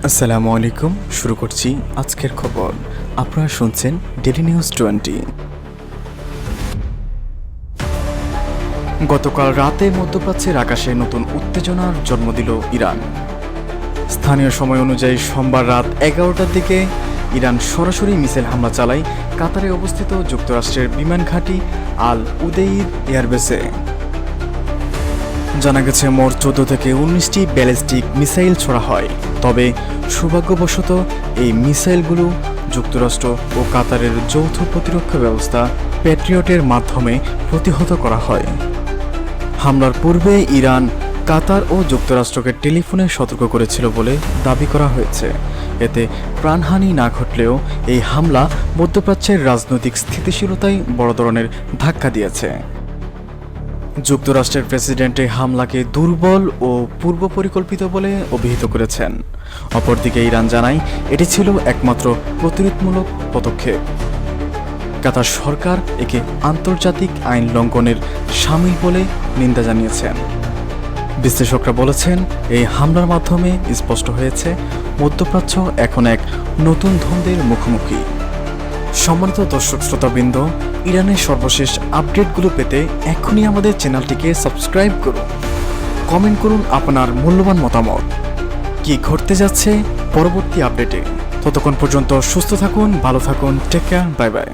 আসসালামু আলাইকুম। শুরু করছি আজকের খবর। আপনারা শুনছেন ডেইলি নিউজ 20। গতকাল রাতে মধ্যপ্রাচ্যের আকাশে নতুন উত্তেজনার জন্ম দিল ইরান। স্থানীয় সময় অনুযায়ী সোমবার রাত 11টার দিকে ইরান সরাসরি মিসাইল হামলা চালায় কাতারে অবস্থিত যুক্তরাষ্ট্রের বিমান ঘাঁটি আল উদেইদ এয়ারবেসে। জানা গেছে মোট 14 থেকে 19টি ব্যালিস্টিক মিসাইল ছোড়া হয়। তবে সৌভাগ্যবশত এই মিসাইলগুলো যুক্তরাষ্ট্র ও কাতারের যৌথ প্রতিরক্ষা ব্যবস্থা প্যাট্রিয়টের মাধ্যমে প্রতিহত করা হয়। হামলার পূর্বে ইরান কাতার ও যুক্তরাষ্ট্রকে টেলিফোনে সতর্ক করেছিল বলে দাবি করা হয়েছে। এতে প্রাণহানি না ঘটলেও এই হামলা মধ্যপ্রাচ্যের রাজনৈতিক স্থিতিশীলতায় বড় ধরনের ধাক্কা দিয়েছে। যুক্তরাষ্ট্রের প্রেসিডেন্ট এই হামলাকে দুর্বল ও পূর্ব পরিকল্পিত বলে অভিহিত করেছেন। অপরদিকে ইরান জানায় এটি ছিল একমাত্র প্রতিরোধমূলক পদক্ষেপ। কাতার সরকার একে আন্তর্জাতিক আইন লঙ্ঘনের শামিল বলে নিন্দা জানিয়েছেন। বিশ্লেষকরা বলেছেন এই হামলার মাধ্যমে স্পষ্ট হয়েছে মধ্যপ্রাচ্য এখন এক নতুন দ্বন্দ্বের মুখোমুখি। সম্মানিত দর্শক শ্রোতাবৃন্দ, ইরানের সর্বশেষ আপডেটগুলো পেতে এখনই আমাদের চ্যানেলটিকে সাবস্ক্রাইব করুন। কমেন্ট করুন আপনার মূল্যবান মতামত। কি ঘটতে যাচ্ছে পরবর্তী আপডেটে। ততক্ষণ পর্যন্ত সুস্থ থাকুন, ভালো থাকুন। Take care, bye by.